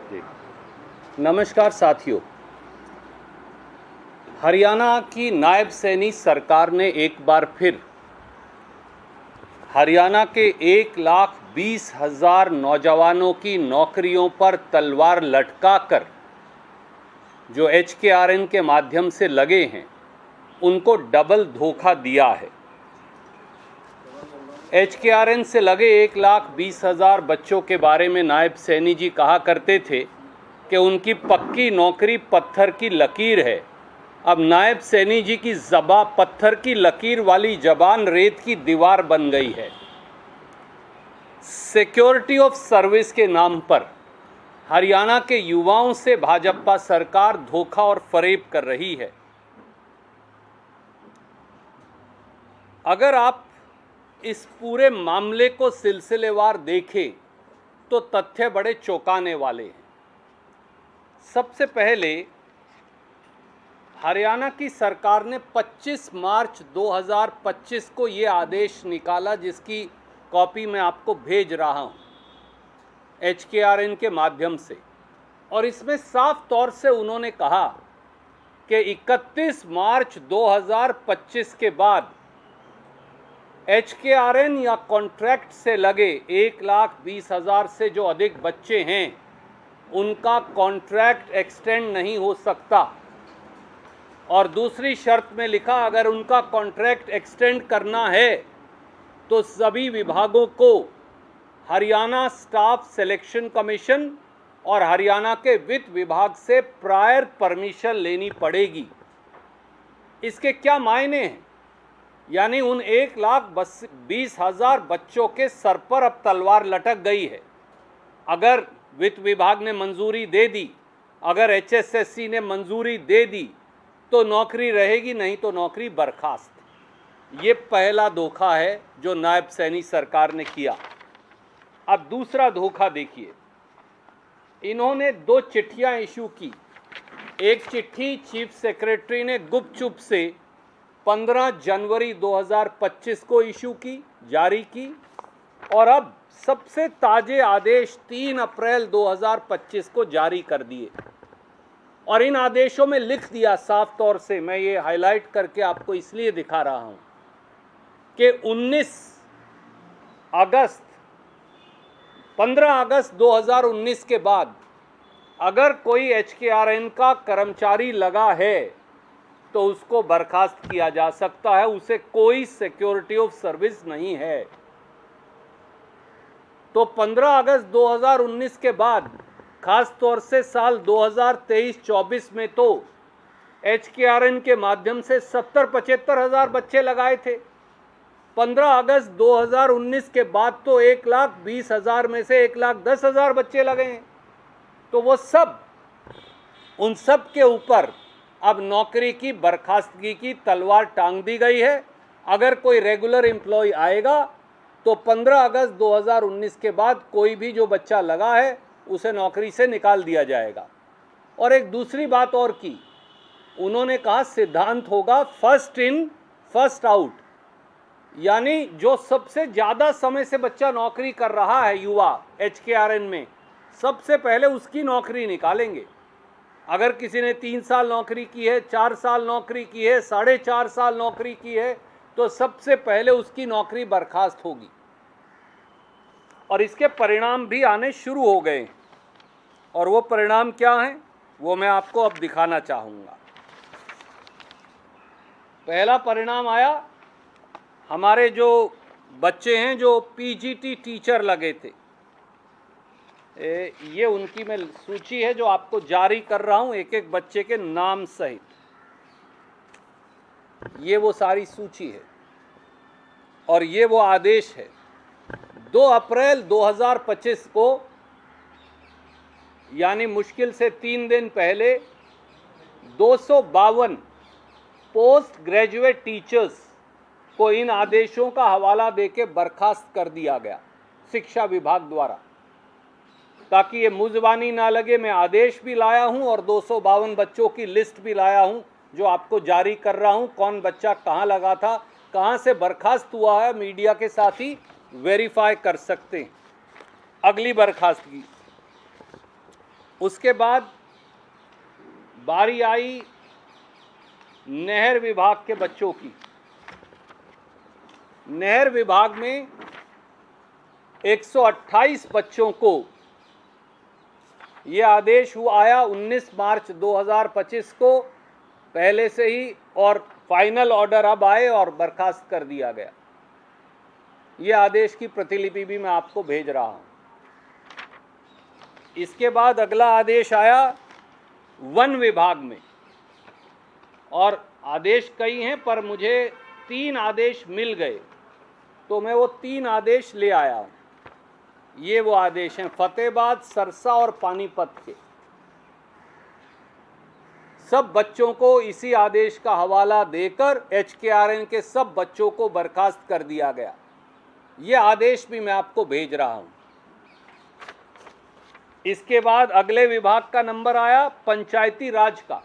जी नमस्कार साथियों। हरियाणा की नायब सैनी सरकार ने एक बार फिर हरियाणा के 1,20,000 नौजवानों की नौकरियों पर तलवार लटकाकर जो HKRN के माध्यम से लगे हैं उनको डबल धोखा दिया है। HKRN से लगे 1,20,000 बच्चों के बारे में नायब सैनी जी कहा करते थे कि उनकी पक्की नौकरी पत्थर की लकीर है। अब नायब सैनी जी की ज़बां पत्थर की लकीर वाली ज़बान रेत की दीवार बन गई है। सिक्योरिटी ऑफ सर्विस के नाम पर हरियाणा के युवाओं से भाजपा सरकार धोखा और फरेब कर रही है। अगर आप इस पूरे मामले को सिलसिलेवार देखें तो तथ्य बड़े चौंकाने वाले हैं। सबसे पहले हरियाणा की सरकार ने 25 मार्च 2025 को ये आदेश निकाला जिसकी कॉपी मैं आपको भेज रहा हूँ HKRN के माध्यम से, और इसमें साफ तौर से उन्होंने कहा कि 31 मार्च 2025 के बाद HKRN या कॉन्ट्रैक्ट से लगे 1,20,000 से जो अधिक बच्चे हैं उनका कॉन्ट्रैक्ट एक्सटेंड नहीं हो सकता। और दूसरी शर्त में लिखा, अगर उनका कॉन्ट्रैक्ट एक्सटेंड करना है तो सभी विभागों को हरियाणा स्टाफ सिलेक्शन कमीशन और हरियाणा के वित्त विभाग से प्रायर परमिशन लेनी पड़ेगी। इसके क्या मायने हैं? यानी उन 1,20,000 बच्चों के सर पर अब तलवार लटक गई है। अगर वित्त विभाग ने मंजूरी दे दी, अगर HSSC ने मंजूरी दे दी तो नौकरी रहेगी, नहीं तो नौकरी बर्खास्त। ये पहला धोखा है जो नायब सैनी सरकार ने किया। अब दूसरा धोखा देखिए, इन्होंने 2 चिट्ठियां इशू की। एक चिट्ठी चीफ सेक्रेटरी ने गुपचुप से 15 जनवरी 2025 को इशू की, जारी की, और अब सबसे ताजे आदेश 3 अप्रैल 2025 को जारी कर दिए। और इन आदेशों में लिख दिया साफ तौर से, मैं ये हाईलाइट करके आपको इसलिए दिखा रहा हूं कि 15 अगस्त 2019 के बाद अगर कोई HKRN का कर्मचारी लगा है तो उसको बर्खास्त किया जा सकता है, उसे कोई सिक्योरिटी ऑफ सर्विस नहीं है। तो 15 अगस्त 2019 के बाद खास तौर से साल 2023-24 में तो HKRN के माध्यम से 70-75 हज़ार बच्चे लगाए थे। 15 अगस्त 2019 के बाद तो 1,20,000 में से 1,10,000 बच्चे लगे हैं। तो वो सब, उन सब के ऊपर अब नौकरी की बर्खास्तगी की तलवार टांग दी गई है। अगर कोई रेगुलर एम्प्लॉय आएगा तो 15 अगस्त 2019 के बाद कोई भी जो बच्चा लगा है उसे नौकरी से निकाल दिया जाएगा। और एक दूसरी बात और की, उन्होंने कहा सिद्धांत होगा फर्स्ट इन फर्स्ट आउट, यानी जो सबसे ज़्यादा समय से बच्चा नौकरी कर रहा है युवा HKRN में, सबसे पहले उसकी नौकरी निकालेंगे। अगर किसी ने 3 साल नौकरी की है, 4 साल नौकरी की है, 4.5 साल नौकरी की है, तो सबसे पहले उसकी नौकरी बर्खास्त होगी। और इसके परिणाम भी आने शुरू हो गए, और वो परिणाम क्या हैं वो मैं आपको अब दिखाना चाहूँगा। पहला परिणाम आया, हमारे जो बच्चे हैं जो PGT टीचर लगे थे, ये उनकी मैं सूची है जो आपको जारी कर रहा हूँ एक एक बच्चे के नाम सहित। ये वो सारी सूची है और ये वो आदेश है। 2 अप्रैल 2025 को, यानी मुश्किल से 3 दिन पहले, 252 पोस्ट ग्रेजुएट टीचर्स को इन आदेशों का हवाला देके बर्खास्त कर दिया गया शिक्षा विभाग द्वारा। ताकि ये मुज़बानी ना लगे, मैं आदेश भी लाया हूं और 252 बच्चों की लिस्ट भी लाया हूं जो आपको जारी कर रहा हूं। कौन बच्चा कहां लगा था, कहां से बर्खास्त हुआ है, मीडिया के साथ ही वेरीफाई कर सकते हैं। अगली बर्खास्तगी उसके बाद बारी आई नहर विभाग के बच्चों की। नहर विभाग में 128 बच्चों को ये आदेश आया 19 मार्च 2025 को पहले से ही, और फाइनल ऑर्डर अब आए और बर्खास्त कर दिया गया। ये आदेश की प्रतिलिपि भी मैं आपको भेज रहा हूं। इसके बाद अगला आदेश आया वन विभाग में, और आदेश कई हैं पर मुझे 3 आदेश मिल गए, तो मैं वो 3 आदेश ले आया हूं। ये वो आदेश हैं फतेहाबाद, सरसा और पानीपत के। सब बच्चों को इसी आदेश का हवाला देकर HKRN के सब बच्चों को बर्खास्त कर दिया गया। ये आदेश भी मैं आपको भेज रहा हूं। इसके बाद अगले विभाग का नंबर आया पंचायती राज का।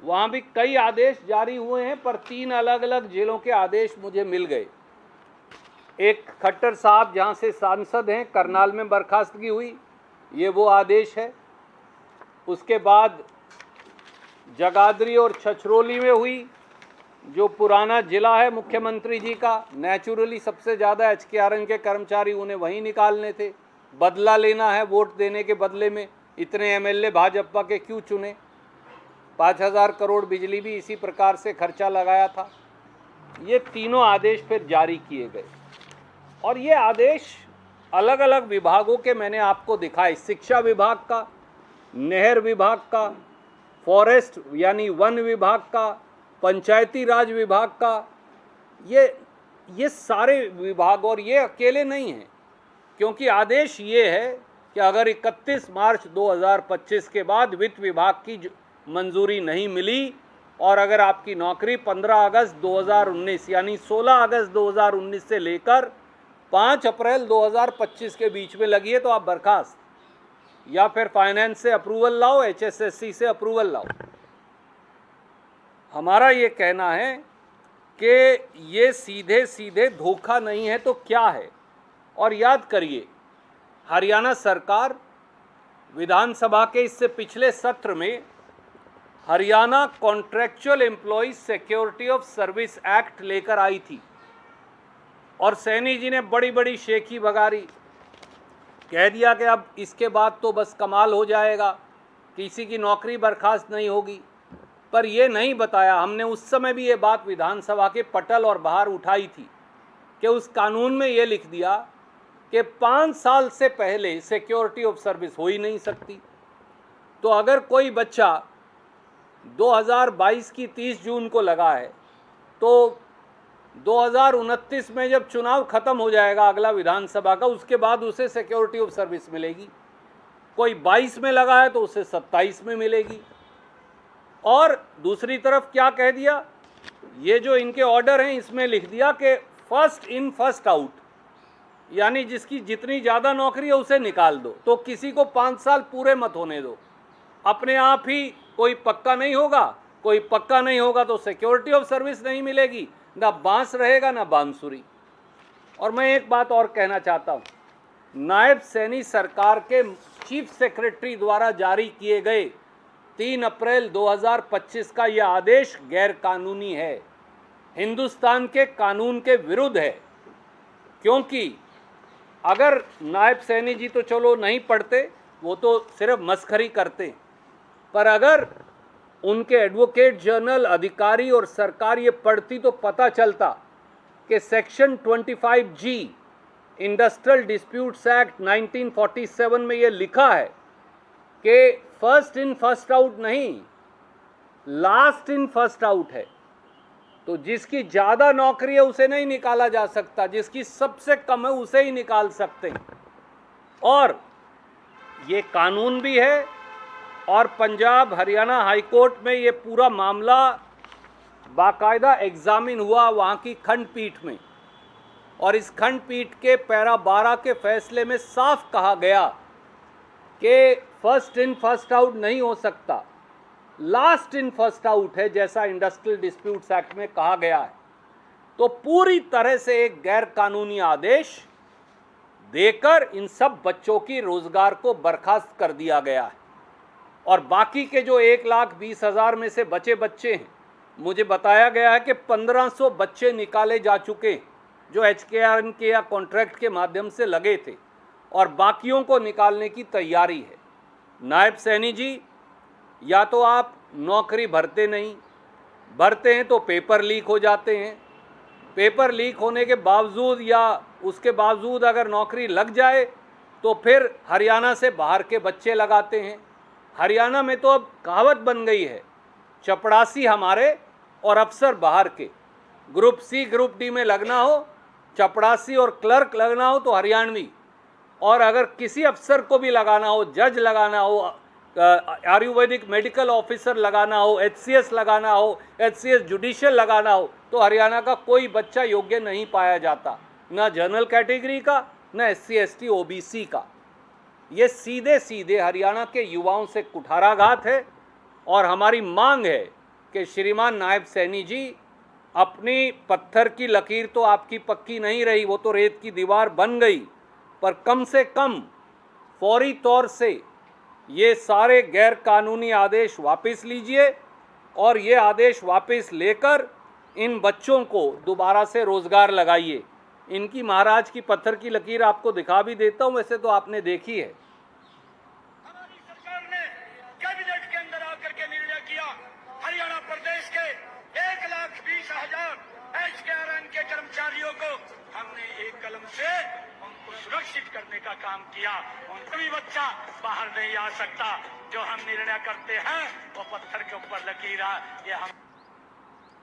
वहां भी कई आदेश जारी हुए हैं, पर 3 अलग अलग जिलों के आदेश मुझे मिल गए। एक खट्टर साहब जहां से सांसद हैं, करनाल में बर्खास्तगी हुई, ये वो आदेश है। उसके बाद जगाधरी और छछरौली में हुई, जो पुराना जिला है मुख्यमंत्री जी का। नेचुरली सबसे ज़्यादा HKRN के कर्मचारी उन्हें वहीं निकालने थे, बदला लेना है वोट देने के बदले में। इतने MLA भाजपा के क्यों चुने? 5000 करोड़ बिजली भी इसी प्रकार से खर्चा लगाया था। ये तीनों आदेश फिर जारी किए गए, और ये आदेश अलग अलग विभागों के मैंने आपको दिखाए। शिक्षा विभाग का, नहर विभाग का, फॉरेस्ट यानी वन विभाग का, पंचायती राज विभाग का, ये सारे विभाग। और ये अकेले नहीं हैं, क्योंकि आदेश ये है कि अगर 31 मार्च 2025 के बाद वित्त विभाग की मंजूरी नहीं मिली, और अगर आपकी नौकरी 15 अगस्त 2019 यानी 16 अगस्त 2019 से लेकर 5 अप्रैल 2025 के बीच में लगी है, तो आप बर्खास्त, या फिर फाइनेंस से अप्रूवल लाओ, HSSC से अप्रूवल लाओ। हमारा ये कहना है कि ये सीधे सीधे धोखा नहीं है तो क्या है। और याद करिए, हरियाणा सरकार विधानसभा के इससे पिछले सत्र में Haryana contractual employees security of service act लेकर आई थी, और सैनी जी ने बड़ी बड़ी शेखी बगारी, कह दिया कि अब इसके बाद तो बस कमाल हो जाएगा, किसी की नौकरी बर्खास्त नहीं होगी। पर ये नहीं बताया, हमने उस समय भी ये बात विधानसभा के पटल और बाहर उठाई थी, कि उस कानून में ये लिख दिया कि 5 साल से पहले सिक्योरिटी ऑफ सर्विस हो ही नहीं सकती। तो अगर कोई बच्चा 2022 की 30 जून को लगा है, तो 2029 में जब चुनाव खत्म हो जाएगा अगला विधानसभा का, उसके बाद उसे सिक्योरिटी ऑफ सर्विस मिलेगी। कोई 22 में लगा है तो उसे 27 में मिलेगी। और दूसरी तरफ क्या कह दिया, ये जो इनके ऑर्डर हैं इसमें लिख दिया कि फर्स्ट इन फर्स्ट आउट, यानी जिसकी जितनी ज़्यादा नौकरी है उसे निकाल दो। तो किसी को 5 साल पूरे मत होने दो, अपने आप ही कोई पक्का नहीं होगा। कोई पक्का नहीं होगा तो सिक्योरिटी ऑफ सर्विस नहीं मिलेगी, ना बांस रहेगा ना बांसुरी। और मैं एक बात और कहना चाहता हूँ, नायब सैनी सरकार के चीफ सेक्रेटरी द्वारा जारी किए गए 3 अप्रैल 2025 का यह आदेश गैरकानूनी है, हिंदुस्तान के कानून के विरुद्ध है। क्योंकि अगर नायब सैनी जी तो चलो नहीं पढ़ते, वो तो सिर्फ मस्खरी करते, पर अगर उनके एडवोकेट जनरल, अधिकारी और सरकार ये पढ़ती तो पता चलता कि section 25G industrial disputes act 1947 में ये लिखा है कि फर्स्ट इन फर्स्ट आउट नहीं, लास्ट इन फर्स्ट आउट है। तो जिसकी ज़्यादा नौकरी है उसे नहीं निकाला जा सकता, जिसकी सबसे कम है उसे ही निकाल सकते हैं। और ये कानून भी है, और पंजाब हरियाणा हाई कोर्ट में ये पूरा मामला बाकायदा एग्जामिन हुआ वहाँ की खंडपीठ में, और इस खंडपीठ के पैरा 12 के फैसले में साफ कहा गया कि फर्स्ट इन फर्स्ट आउट नहीं हो सकता, लास्ट इन फर्स्ट आउट है, जैसा इंडस्ट्रियल डिस्प्यूट्स एक्ट में कहा गया है। तो पूरी तरह से एक गैर कानूनी आदेश देकर इन सब बच्चों की रोजगार को बर्खास्त कर दिया गया है। और बाकी के जो 1,20,000 में से बचे बच्चे हैं, मुझे बताया गया है कि 1500 बच्चे निकाले जा चुके हैं जो HKRN के या कॉन्ट्रैक्ट के माध्यम से लगे थे, और बाकियों को निकालने की तैयारी है। नायब सैनी जी, या तो आप नौकरी भरते नहीं, भरते हैं तो पेपर लीक हो जाते हैं, पेपर लीक होने के बावजूद या उसके बावजूद अगर नौकरी लग जाए तो फिर हरियाणा से बाहर के बच्चे लगाते हैं। हरियाणा में तो अब कहावत बन गई है, चपड़ासी हमारे और अफसर बाहर के। ग्रुप सी ग्रुप डी में लगना हो, चपड़ासी और क्लर्क लगना हो तो हरियाणवी, और अगर किसी अफसर को भी लगाना हो, जज लगाना हो, आयुर्वेदिक मेडिकल ऑफिसर लगाना हो, HCS लगाना हो, HCS जुडिशियल लगाना हो, तो हरियाणा का कोई बच्चा योग्य नहीं पाया जाता, ना जनरल कैटेगरी का, ना SC ST OBC का। ये सीधे सीधे हरियाणा के युवाओं से कुठाराघात है। और हमारी मांग है कि श्रीमान नायब सैनी जी, अपनी पत्थर की लकीर तो आपकी पक्की नहीं रही, वो तो रेत की दीवार बन गई, पर कम से कम फौरी तौर से ये सारे गैर कानूनी आदेश वापस लीजिए, और ये आदेश वापस लेकर इन बच्चों को दोबारा से रोज़गार लगाइए। इनकी महाराज की पत्थर की लकीर आपको दिखा भी देता हूँ, वैसे तो आपने देखी है। हमारी सरकार ने कैबिनेट के अंदर आकर के निर्णय किया, हरियाणा प्रदेश के 1,20,000 HKRN के कर्मचारियों को हमने एक कलम से उनको सुरक्षित करने का काम किया। उनका भी बच्चा बाहर नहीं आ सकता। जो हम निर्णय करते हैं वो पत्थर के ऊपर लकीर है, ये हम।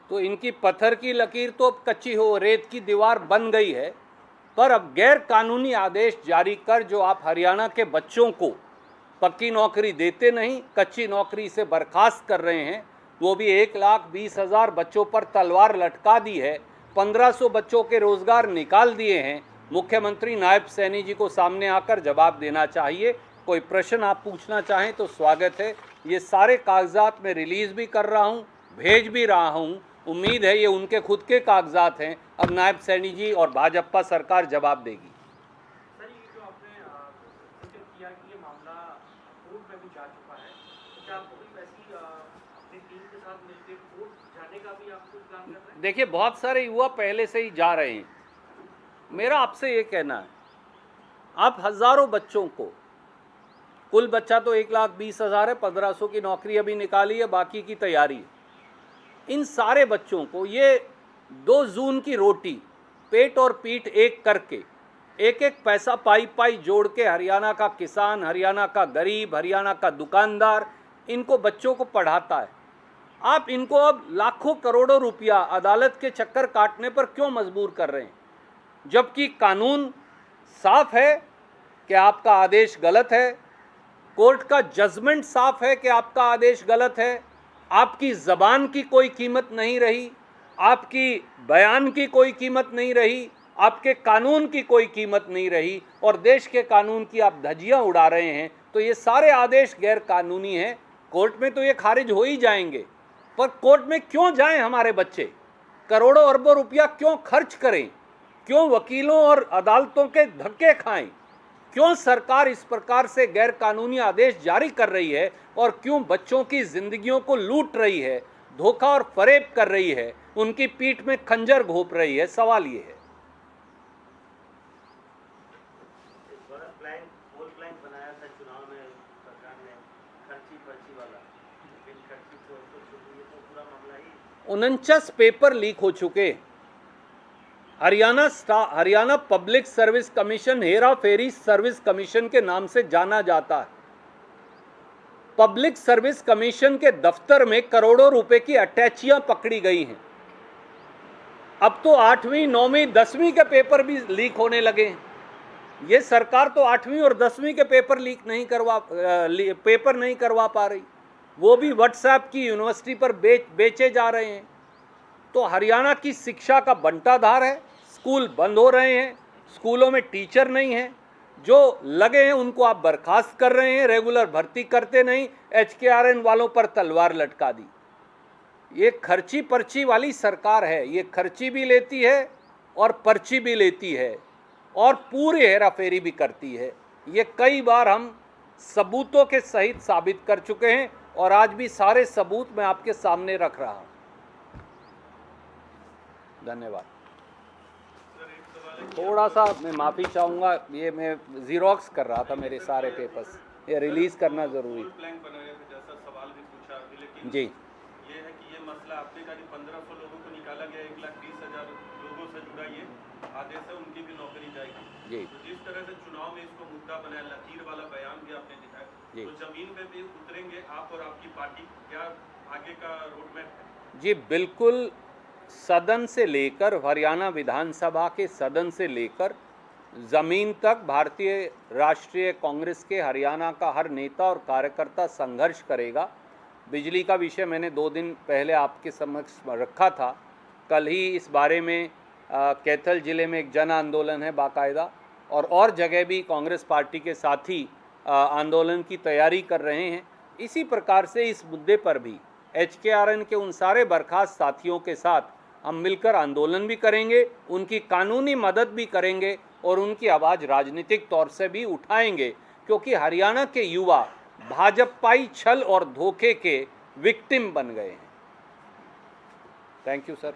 तो इनकी पत्थर की लकीर तो अब कच्ची हो, रेत की दीवार बन गई है, पर अब गैर कानूनी आदेश जारी कर जो आप हरियाणा के बच्चों को पक्की नौकरी देते नहीं, कच्ची नौकरी से बर्खास्त कर रहे हैं, वो भी 1,20,000 बच्चों पर तलवार लटका दी है, 1500 बच्चों के रोजगार निकाल दिए हैं। मुख्यमंत्री नायब सैनी जी को सामने आकर जवाब देना चाहिए। कोई प्रश्न आप पूछना चाहें तो स्वागत है। ये सारे कागजात मैं रिलीज़ भी कर रहा हूँ, भेज भी रहा हूँ। उम्मीद है ये उनके खुद के कागजात हैं। अब नायब सैनी जी और भाजपा सरकार जवाब देगी। सर, ये जो आपने जिक्र किया कि ये मामला कोर्ट में भी जा चुका है, तो क्या आपको कोई वैसी अपनी टीम के साथ मिलकर कोर्ट जाने का भी आप कुछ प्लान कर रहे हैं? देखिए, बहुत सारे युवा पहले से ही जा रहे हैं। मेरा आपसे ये कहना है, आप हज़ारों बच्चों को, कुल बच्चा तो 1,20,000 है, 1500 की नौकरी अभी निकाली है, बाकी की तैयारी है। इन सारे बच्चों को ये 2 जून की रोटी पेट और पीठ एक करके एक एक पैसा पाई पाई जोड़ के हरियाणा का किसान, हरियाणा का गरीब, हरियाणा का दुकानदार इनको बच्चों को पढ़ाता है। आप इनको अब लाखों करोड़ों रुपया अदालत के चक्कर काटने पर क्यों मजबूर कर रहे हैं, जबकि कानून साफ है कि आपका आदेश गलत है, कोर्ट का जजमेंट साफ है कि आपका आदेश गलत है, आपकी ज़बान की कोई कीमत नहीं रही, आपकी बयान की कोई कीमत नहीं रही, आपके कानून की कोई कीमत नहीं रही, और देश के कानून की आप धज्जियां उड़ा रहे हैं। तो ये सारे आदेश गैर कानूनी हैं। कोर्ट में तो ये खारिज हो ही जाएंगे, पर कोर्ट में क्यों जाएं हमारे बच्चे? करोड़ों अरबों रुपया क्यों खर्च करें? क्यों वकीलों और अदालतों के धक्के खाएं? क्यों सरकार इस प्रकार से गैर कानूनी आदेश जारी कर रही है, और क्यों बच्चों की जिंदगियों को लूट रही है, धोखा और फरेब कर रही है, उनकी पीठ में खंजर घोंप रही है? सवाल ये है। प्लान बनाया था चुनाव में सरकार ने, खर्ची पर्ची वाला, लेकिन खर्ची तो पूरा मामला ही 49 पेपर लीक हो चुके। Haryana public service commission Hera ferry service commission के नाम से जाना जाता है। पब्लिक सर्विस कमीशन के दफ्तर में करोड़ों रुपए की अटैचियां पकड़ी गई हैं। अब तो 8वीं, 9वीं, 10वीं के पेपर भी लीक होने लगे हैं। ये सरकार तो 8वीं और 10वीं के पेपर पेपर नहीं करवा पा रही, वो भी व्हाट्सएप की यूनिवर्सिटी पर बेचे जा रहे हैं। तो हरियाणा की शिक्षा का बंटाधार है, स्कूल बंद हो रहे हैं, स्कूलों में टीचर नहीं हैं, जो लगे हैं उनको आप बर्खास्त कर रहे हैं, रेगुलर भर्ती करते नहीं, HKRN वालों पर तलवार लटका दी। ये खर्ची पर्ची वाली सरकार है, ये खर्ची भी लेती है और पर्ची भी लेती है। और पूरी हेराफेरी भी करती है। ये कई बार हम सबूतों के सहित साबित कर चुके हैं और आज भी सारे सबूत मैं आपके सामने रख रहा हूं। धन्यवाद। थोड़ा सा मैं माफ़ी चाहूँगा, ये मैं ज़ीरोक्स कर रहा था मेरे सारे पेपर्स, ये रिलीज़ करना ज़रूरी। प्लान बनाया था, जैसा सवाल भी पूछा अभी, लेकिन जी ये है कि ये मसला आपने कहा कि 1500 लोगों को निकाला गया, 1,20,000 लोगों से जुड़ा ये आदेश है, उनकी भी नौकरी जाएगी। जी तो जिस तरह से चुनाव में इसको मुद्दा बनाया, लकीर वाला बयान भी आपने दिखाया, जी। तो जमीन पे भी उतरेंगे आप और आपकी पार्टी, क्या आगे का रोड मैप है? जी बिल्कुल, सदन से लेकर, हरियाणा विधानसभा के सदन से लेकर ज़मीन तक भारतीय राष्ट्रीय कांग्रेस के हरियाणा का हर नेता और कार्यकर्ता संघर्ष करेगा। बिजली का विषय मैंने 2 दिन पहले आपके समक्ष रखा था। कल ही इस बारे में कैथल ज़िले में एक जन आंदोलन है बाकायदा, और जगह भी कांग्रेस पार्टी के साथी आंदोलन की तैयारी कर रहे हैं। इसी प्रकार से इस मुद्दे पर भी HKRN के उन सारे बर्खास्त साथियों के साथ हम मिलकर आंदोलन भी करेंगे, उनकी कानूनी मदद भी करेंगे और उनकी आवाज़ राजनीतिक तौर से भी उठाएंगे, क्योंकि हरियाणा के युवा भाजपाई छल और धोखे के विक्टिम बन गए हैं। Thank you sir.